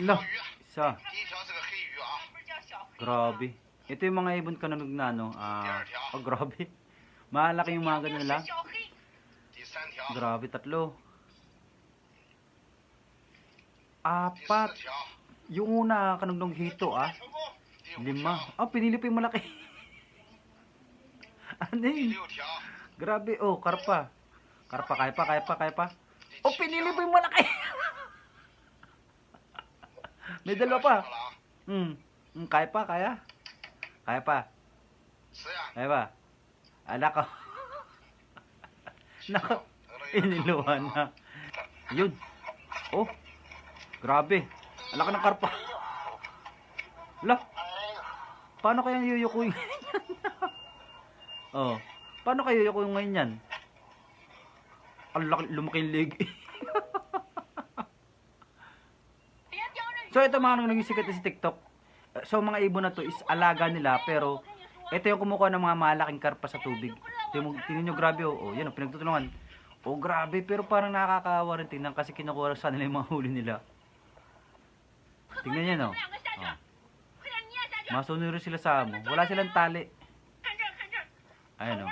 Lah, isa. Grabe. Ito yung mga ibon kananog na ano. Oh, grabe. Malaki yung mga ganun nila. Grabe, tatlo. Apat. Yung una, kanugnog hito, 5. Pinili pa yung malaki. Ano yun? Grabe, karpa. Karpa, kaya pa. Pinili pa yung malaki. May dalawa pa. Kaya pa. Kaya pa. Nako. Nako. Iniluhan na. Yun. Grabe. Alaki ng karpa. Lah. Paano kaya yuyuko yung paano kaya yuyuko yung ngayon yan? Ang laki, lumaki yung leg. So ito mga naging sikat sa TikTok. So mga ibon na to is alaga nila, pero ito yung kumukuha ng mga malaking karpa sa tubig. Tingnan nyo, grabe yan pinagtutulungan. Grabe, pero parang nakakaawa rin tingnan kasi kinukuha sa nila yung mga huli nila. Tingnan nyo, masunod sila sa amo. Wala silang tali. Ayan,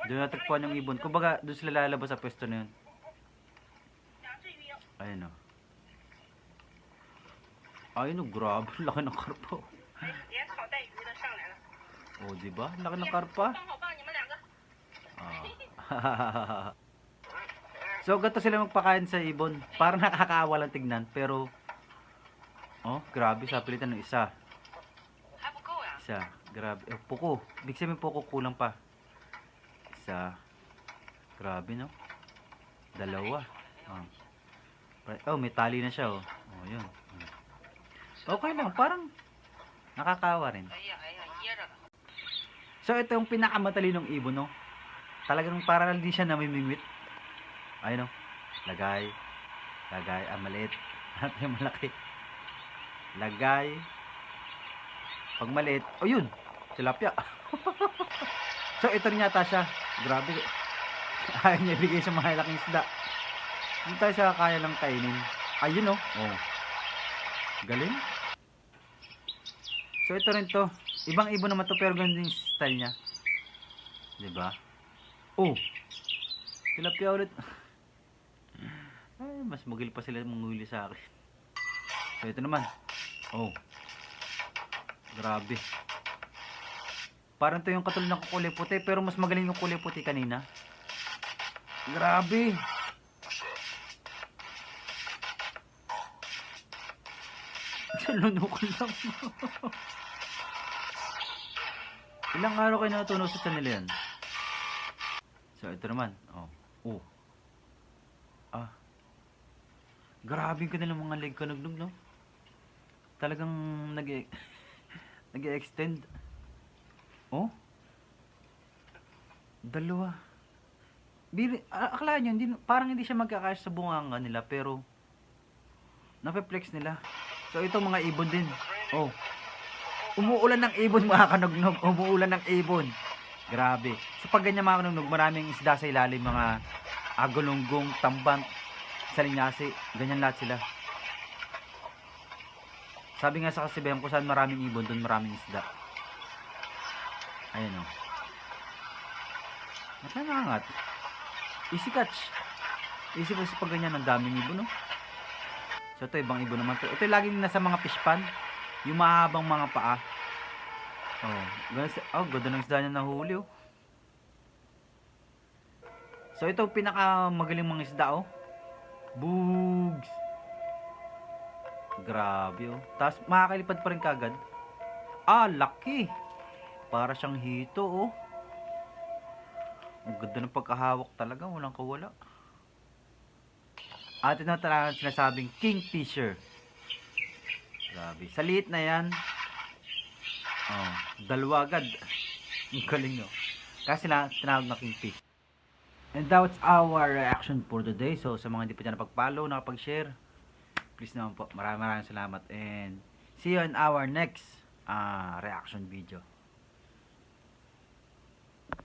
doon natagpuan yung ibon. Kumbaga, doon sila lalabas sa pwesto na yun. Ayan, Ayun, grabe. Laki ng karpa. Diba? Laki ng karpa. So, ganito sila magpakain sa ibon. Parang nakakaawa lang tignan. Pero, grabe. Sa pilitan ng isa. Grabe. Puko. Big sabihin puko, kulang pa. Isa. Grabe, no? Dalawa. May tali na siya, yun. Okay lang, parang nakakawa rin. So ito yung pinakamatalinong ibon, Talagang para lang di siya namimingwit. Ayun, lagay, maliit. At yung malaki. Lagay. Pag maliit, yun, tilapia. So ito rin yata siya. Grabe. Ayaw niya ibigay sa mga laking isda. Hindi tayo siya kaya lang kainin. Ayun, galing. So ito rin to. Ibang ibon naman to, pero ganun yung style niya. Diba? Tilapia ulit. Ay, mas magil pa sila manguli sa akin. So ito naman. Grabe. Parang to yung katulad ng kulay puti, pero mas magaling yung kulay puti kanina. Grabe. Lunukol lang. Ilang araw kayo natunaw sa channel yan? So ito naman. Grabe ka na lang mga leg kanugnog, no? Talagang nag-extend. Dalawa. Akala nyo, parang hindi siya magkakasya sa bunganga nila, pero napeflex nila. So ito mga ibon din. Umuulan ng ibon mga kanugnog. Umuulan ng ibon. Grabe. So pag ganyan mga kanugnog, maraming isda sa ilalim, mga agulunggong, tambang, salinyasi. Ganyan lahat sila. Sabi nga sa kasibayan ko, saan maraming ibon, doon maraming isda. Ayan, Nakangangat. Easy catch. Easy po pag ganyan, ang daming ibon, So ito, ibang ibon naman to. Ito yung laging nasa mga fish pan. Yung mahabang mga paa. Ganda ng isda niya nahuli, So ito, pinakamagaling mga isda, Bugs. Grabe, Tapos makakalipad pa rin kagad. Laki. Para siyang hito, Ang ganda ng pagkahawak talaga. Walang kawala. At ito na talaga sinasabing kingfisher. Grabe. Sa liit na yan. Dalawa agad. Ang galing, Kasi tinawag na kingfish. And that's our reaction for today. So sa mga hindi pa dyan napag-follow, nakapag-share, please naman po. Maraming salamat. And see you in our next reaction video.